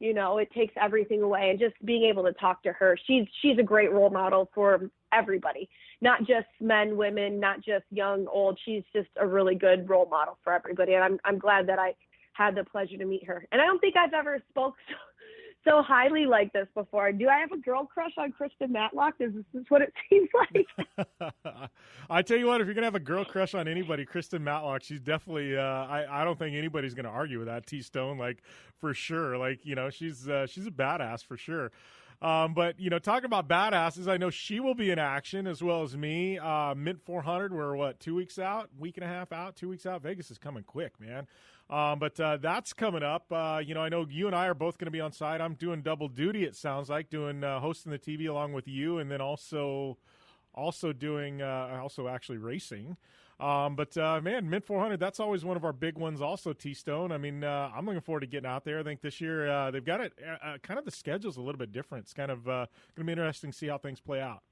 it takes everything away. And just being able to talk to her, she's a great role model for everybody, not just men, women, not just young, old. She's just a really good role model for everybody. And I'm glad that I had the pleasure to meet her. And I don't think I've ever spoke so highly like this before. Do I have a girl crush on Kristen Matlock? Is this what it seems like? I tell you what, if you're going to have a girl crush on anybody, Kristen Matlock, she's definitely, I don't think anybody's going to argue with that, T-Stone, for sure. She's a badass for sure. But, talking about badasses, I know she will be in action as well as me. Mint 400, we're 2 weeks out, week and a half out, 2 weeks out. Vegas is coming quick, man. But that's coming up. I know you and I are both going to be on site. I'm doing double duty, it sounds like, doing hosting the TV along with you, and then also doing actually racing. Man, Mint 400, that's always one of our big ones also, T-Stone. I mean, I'm looking forward to getting out there. I think this year they've got it kind of the schedule's a little bit different. It's kind of going to be interesting to see how things play out.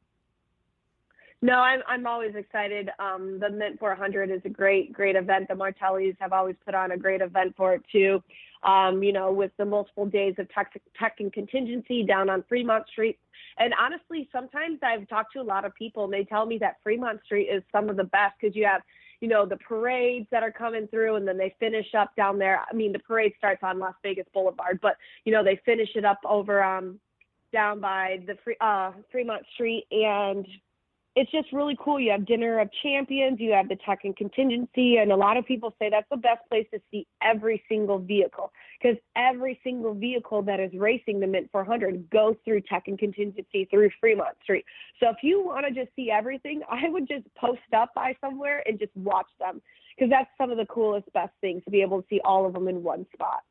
No, I'm always excited. The Mint 400 is a great event. The Martellis have always put on a great event for it too. With the multiple days of tech and contingency down on Fremont Street. And honestly, sometimes I've talked to a lot of people and they tell me that Fremont Street is some of the best because you have, the parades that are coming through and then they finish up down there. I mean, the parade starts on Las Vegas Boulevard, but, they finish it up over down by the Fremont Street, and it's just really cool. You have Dinner of Champions, you have the Tech and Contingency, and a lot of people say that's the best place to see every single vehicle because every single vehicle that is racing the Mint 400 goes through Tech and Contingency through Fremont Street. So if you want to just see everything, I would just post up by somewhere and just watch them because that's some of the coolest, best things to be able to see all of them in one spot.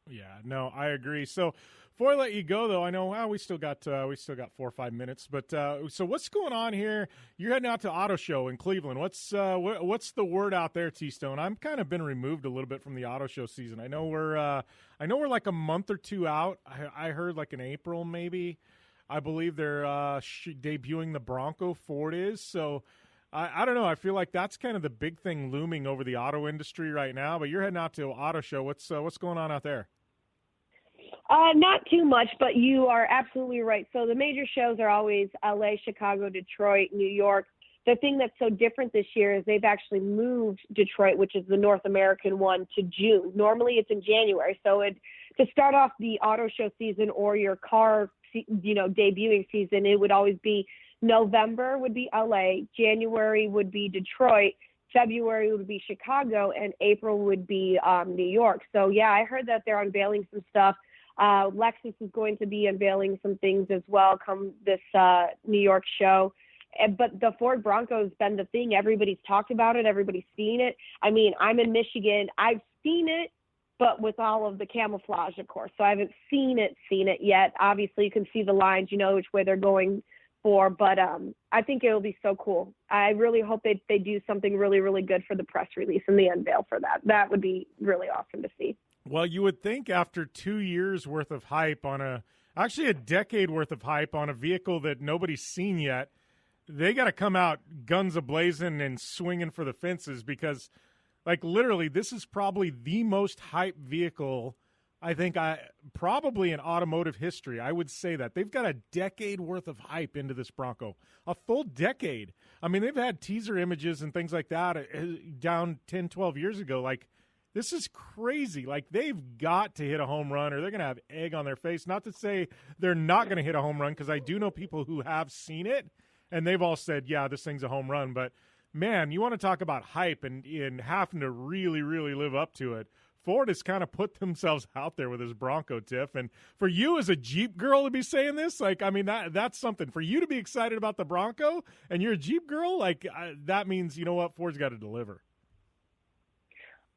Yeah, no, I agree. So before I let you go, though, I know we still got 4 or 5 minutes. But so what's going on here? You're heading out to Auto Show in Cleveland. What's the word out there, T-Stone? I'm kind of been removed a little bit from the Auto Show season. I know we're like a month or two out. I heard like in April maybe. I believe they're debuting the Bronco. Ford is so. I don't know. I feel like that's kind of the big thing looming over the auto industry right now. But you're heading out to Auto Show. What's going on out there? Not too much, but you are absolutely right. So the major shows are always LA, Chicago, Detroit, New York. The thing that's so different this year is they've actually moved Detroit, which is the North American one, to June. Normally it's in January. So to start off the auto show season or your car, debuting season, it would always be November would be LA, January would be Detroit, February would be Chicago, and April would be New York. So, yeah, I heard that they're unveiling some stuff. Lexus is going to be unveiling some things as well come this New York show. But the Ford Bronco has been the thing. Everybody's talked about it. Everybody's seen it. I mean, I'm in Michigan. I've seen it, but with all of the camouflage, of course. So I haven't seen it yet. Obviously, you can see the lines. You know which way they're going for. But I think it will be so cool. I really hope they do something really, really good for the press release and the unveil for that. That would be really awesome to see. Well, you would think after 2 years worth of hype actually a decade worth of hype on a vehicle that nobody's seen yet, they got to come out guns a-blazing and swinging for the fences because, like, literally, this is probably the most hyped vehicle, I think, probably in automotive history. I would say that. They've got a decade worth of hype into this Bronco, a full decade. I mean, they've had teaser images and things like that down 10, 12 years ago. Like, this is crazy. Like, they've got to hit a home run or they're going to have egg on their face. Not to say they're not going to hit a home run because I do know people who have seen it, and they've all said, yeah, this thing's a home run. But, man, you want to talk about hype and having to really, really live up to it. Ford has kind of put themselves out there with this Bronco, Tiff. And for you as a Jeep girl to be saying this, like, I mean, that's something. For you to be excited about the Bronco and you're a Jeep girl, like, that means, you know what, Ford's got to deliver.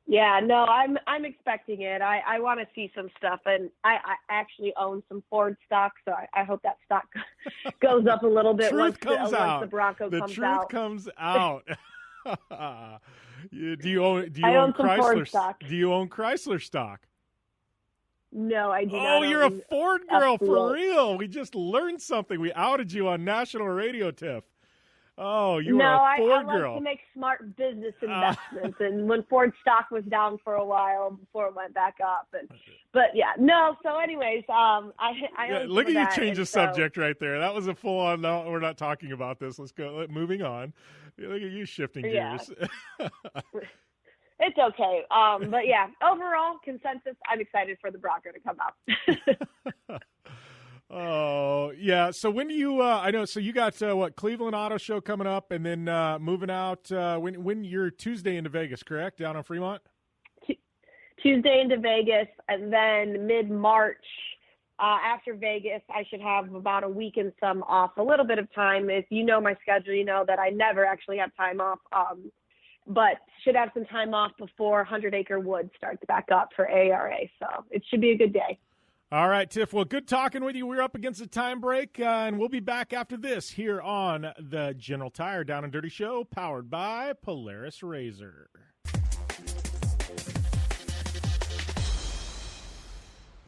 Yeah, no, I'm expecting it. I want to see some stuff, and I actually own some Ford stock, so I hope that stock goes up a little bit once the Bronco comes out. The truth comes out. Do you own Chrysler Ford stock? Do you own Chrysler stock? No, I do not. Oh, you're a Ford girl F-Ford. for real. We just learned something. We outed you on national radio, Tiff. Oh, you no, are a Ford I girl. like to make smart business investments, and when Ford stock was down for a while before it went back up, but yeah, no. So, anyways, Look at you change the so, subject right there. That was a full on. No, we're not talking about this. Let's go. Moving on. Look at you shifting gears. It's okay. But yeah, overall consensus, I'm excited for the Bronco to come out. Oh, yeah. So when do you, I know, so you got, Cleveland Auto Show coming up, and then moving out, when you're Tuesday into Vegas, correct? Down on Fremont? Tuesday into Vegas, and then mid-March, after Vegas, I should have about a week and some off, a little bit of time. If you know my schedule, you know that I never actually have time off, but should have some time off before 100 Acre Woods starts back up for ARA. So it should be a good day. All right, Tiff. Well, good talking with you. We're up against the time break, and we'll be back after this here on the General Tire Down and Dirty Show, powered by Polaris RZR.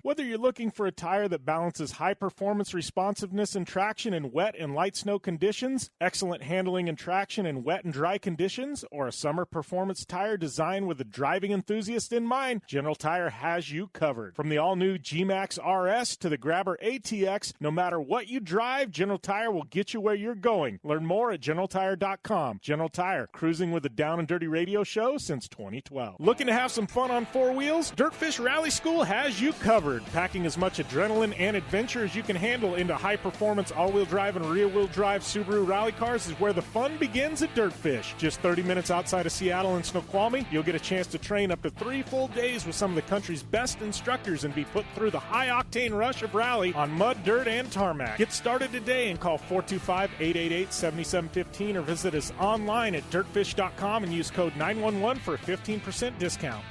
Whether you're looking for a tire that balances high performance responsiveness and traction in wet and light snow conditions, excellent handling and traction in wet and dry conditions, or a summer performance tire designed with the driving enthusiast in mind, General Tire has you covered. From the all-new G-Max RS to the Grabber ATX, no matter what you drive, General Tire will get you where you're going. Learn more at GeneralTire.com. General Tire, cruising with the Down and Dirty Radio Show since 2012. Looking to have some fun on four wheels? Dirtfish Rally School has you covered. Packing as much adrenaline and adventure as you can handle into high-performance all-wheel drive and rear-wheel drive Subaru rally cars is where the fun begins at Dirtfish. Just 30 minutes outside of Seattle and Snoqualmie, you'll get a chance to train up to 3 full days with some of the country's best instructors and be put through the high-octane rush of rally on mud, dirt, and tarmac. Get started today and call 425-888-7715 or visit us online at dirtfish.com and use code 911 for a 15% discount.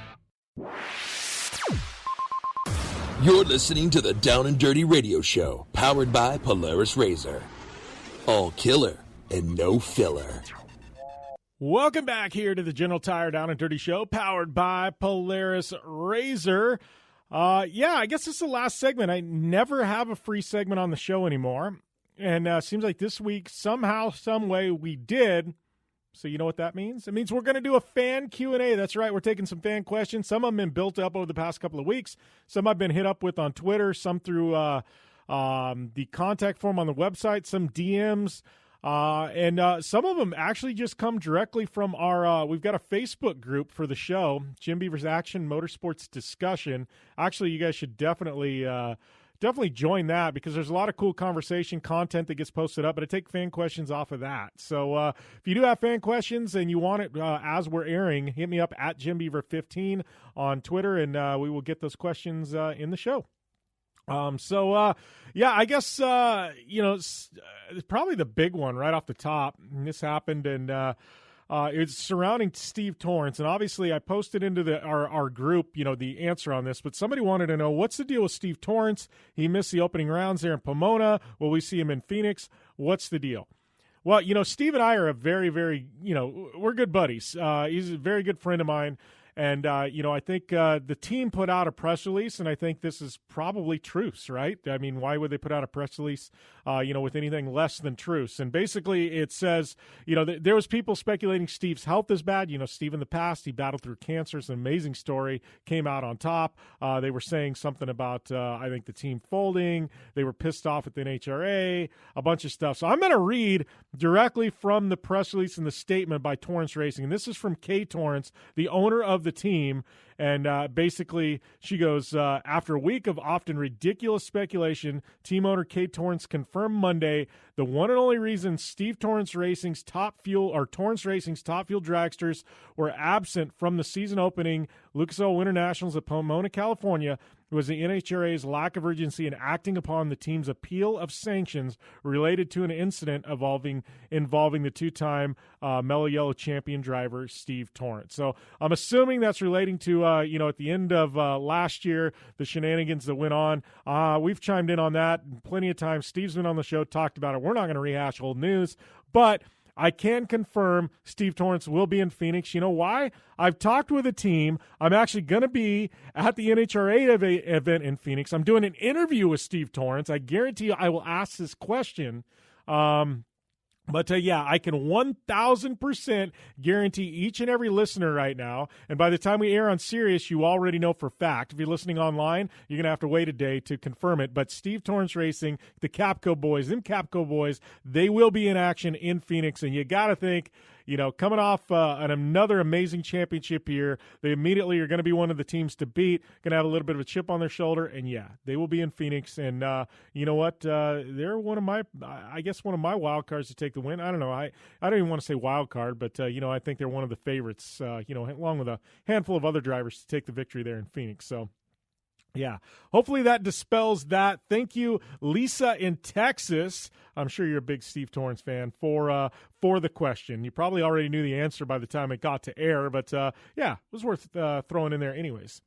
You're listening to the Down and Dirty Radio Show, powered by Polaris RZR. All killer and no filler. Welcome back here to the General Tire Down and Dirty Show, powered by Polaris RZR. I guess this is the last segment. I never have a free segment on the show anymore. And seems like this week, somehow, some way, we did. So you know what that means? It means we're going to do a fan Q&A. That's right. We're taking some fan questions. Some of them have been built up over the past couple of weeks. Some I've been hit up with on Twitter. Some through the contact form on the website. Some DMs. And some of them actually just come directly from our we've got a Facebook group for the show, Jim Beaver's Action Motorsports Discussion. Actually, you guys should definitely join that because there's a lot of cool conversation content that gets posted up, but I take fan questions off of that. So if you do have fan questions and you want it as we're airing, hit me up at JimBeaver15 on Twitter, and we will get those questions in the show. I guess, it's probably the big one right off the top. And this happened, and it's surrounding Steve Torrence. And obviously I posted into our group, the answer on this, but somebody wanted to know, what's the deal with Steve Torrence? He missed the opening rounds there in Pomona. Will we see him in Phoenix? What's the deal? Well, Steve and I are a very, very, we're good buddies. He's a very good friend of mine. And, I think the team put out a press release, and I think this is probably truce, right? I mean, why would they put out a press release, with anything less than truce? And basically it says, there was people speculating Steve's health is bad. Steve in the past, he battled through cancer. It's an amazing story, came out on top. They were saying something about, I think, the team folding. They were pissed off at the NHRA, a bunch of stuff. So I'm going to read directly from the press release and the statement by Torrence Racing. And this is from Kay Torrence, the owner of the team, and basically she goes, after a week of often ridiculous speculation, team owner Kate Torrence confirmed Monday the one and only reason Torrence Racing's top fuel dragsters were absent from the season opening Lucas Oil Winter Nationals at Pomona, California, was the NHRA's lack of urgency in acting upon the team's appeal of sanctions related to an incident involving the two-time Mellow Yellow champion driver Steve Torrence. So I'm assuming that's relating to, at the end of last year, the shenanigans that went on. We've chimed in on that plenty of times. Steve's been on the show, talked about it. We're not going to rehash old news, but I can confirm Steve Torrence will be in Phoenix. You know why? I've talked with a team. I'm actually going to be at the NHRA event in Phoenix. I'm doing an interview with Steve Torrence. I guarantee you I will ask this question. But, yeah, I can 1,000% guarantee each and every listener right now, and by the time we air on Sirius, you already know for fact. If you're listening online, you're going to have to wait a day to confirm it. But Steve Torrance Racing, the Capco boys, they will be in action in Phoenix, and you got to think, coming off another amazing championship year, they immediately are going to be one of the teams to beat, going to have a little bit of a chip on their shoulder, and yeah, they will be in Phoenix. And you know what? They're one of my wild cards to take the win. I don't know. I don't even want to say wild card, but I think they're one of the favorites. Along with a handful of other drivers to take the victory there in Phoenix. So. Yeah, hopefully that dispels that. Thank you, Lisa in Texas. I'm sure you're a big Steve Torrance fan for the question. You probably already knew the answer by the time it got to air, but yeah, it was worth throwing in there anyways.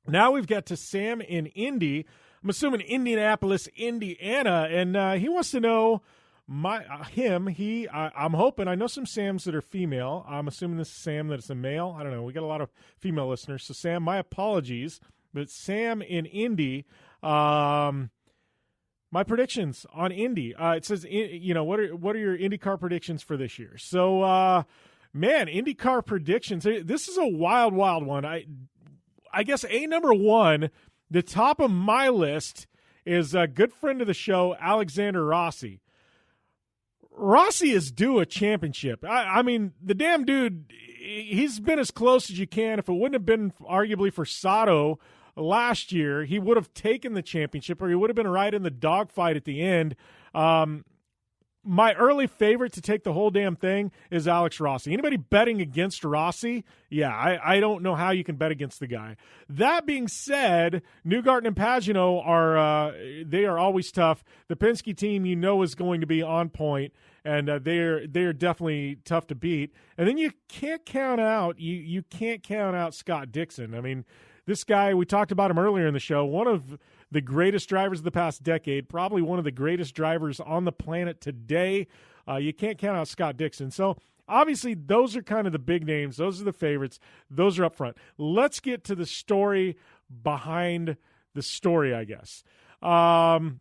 Now we've got to Sam in Indy. I'm assuming Indianapolis, Indiana, and he wants to know I'm hoping, I know some Sams that are female. I'm assuming this is Sam that it's a male. I don't know. We got a lot of female listeners. So Sam, my apologies. But Sam in Indy, my predictions on Indy. It says, what are your IndyCar predictions for this year? So, IndyCar predictions. This is a wild one. I guess number one, the top of my list is a good friend of the show, Alexander Rossi. Rossi is due a championship. I mean, the damn dude, he's been as close as you can. If it wouldn't have been arguably for Sato last year, he would have taken the championship, or he would have been right in the dogfight at the end. My early favorite to take the whole damn thing is Alex Rossi. Anybody betting against Rossi? Yeah, I don't know how you can bet against the guy. That being said, Newgarden and Pagano are always tough. The Penske team is going to be on point, and they're definitely tough to beat. And then you can't count out Scott Dixon. I mean, this guy, we talked about him earlier in the show, one of the greatest drivers of the past decade, probably one of the greatest drivers on the planet today. You can't count out Scott Dixon. So, obviously, those are kind of the big names. Those are the favorites. Those are up front. Let's get to the story behind the story, I guess. Guys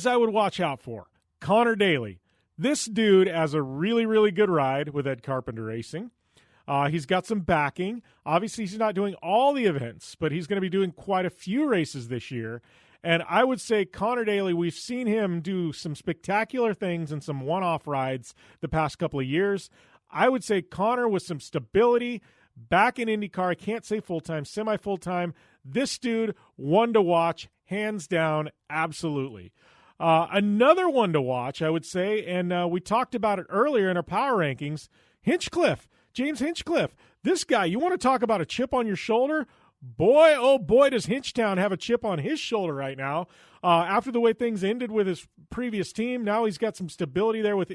I would watch out for. Connor Daly. This dude has a really, really good ride with Ed Carpenter Racing. He's got some backing. Obviously, he's not doing all the events, but he's going to be doing quite a few races this year. And I would say Connor Daly, we've seen him do some spectacular things and some one-off rides the past couple of years. I would say Connor with some stability back in IndyCar. I can't say full-time, semi-full-time. This dude, one to watch, hands down, absolutely. Another one to watch, I would say, and we talked about it earlier in our power rankings, Hinchcliffe. James Hinchcliffe, this guy, you want to talk about a chip on your shoulder? Boy, oh boy, does Hinchtown have a chip on his shoulder right now. After the way things ended with his previous team, now he's got some stability there with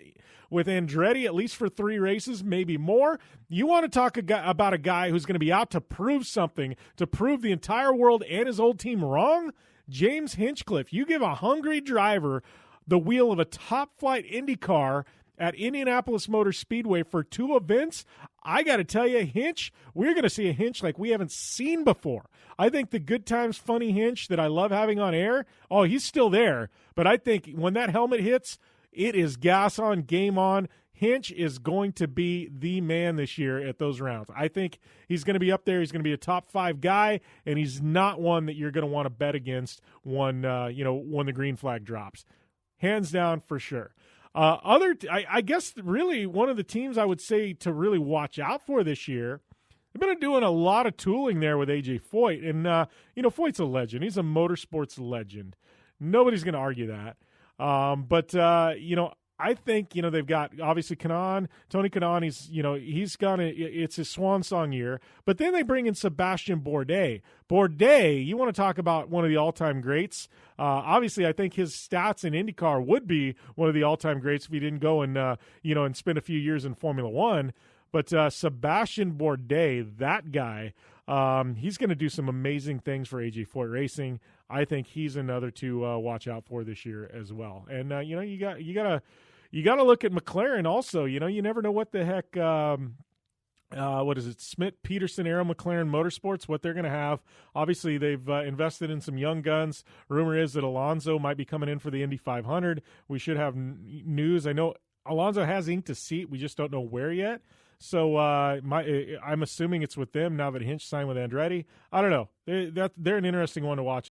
Andretti, at least for 3 races, maybe more. You want to talk about a guy who's going to be out to prove something, to prove the entire world and his old team wrong? James Hinchcliffe, you give a hungry driver the wheel of a top-flight Indy car at Indianapolis Motor Speedway for 2 events, I got to tell you, Hinch, we're going to see a Hinch like we haven't seen before. I think the good times funny Hinch that I love having on air, he's still there. But I think when that helmet hits, it is gas on, game on. Hinch is going to be the man this year at those rounds. I think he's going to be up there. He's going to be a top 5 guy, and he's not one that you're going to want to bet against when the green flag drops. Hands down for sure. I guess really one of the teams I would say to really watch out for this year, they've been doing a lot of tooling there with AJ Foyt. And, Foyt's a legend. He's a motorsports legend. Nobody's going to argue that. I think, they've got obviously Tony Kanaan, it's his swan song year, but then they bring in Sebastian Bourdais. Bourdais, you want to talk about one of the all-time greats. Obviously, I think his stats in IndyCar would be one of the all-time greats if he didn't go and spend a few years in Formula One. But Sebastian Bourdais, that guy, he's going to do some amazing things for AJ Foyt Racing. I think he's another to watch out for this year as well. And you got to look at McLaren also. You never know what the heck what is it, Smith, Peterson, Arrow, McLaren Motorsports, what they're going to have. Obviously, they've invested in some young guns. Rumor is that Alonso might be coming in for the Indy 500. We should have news. I know Alonso has inked a seat. We just don't know where yet. So I'm assuming it's with them now that Hinch signed with Andretti. I don't know. They're an interesting one to watch.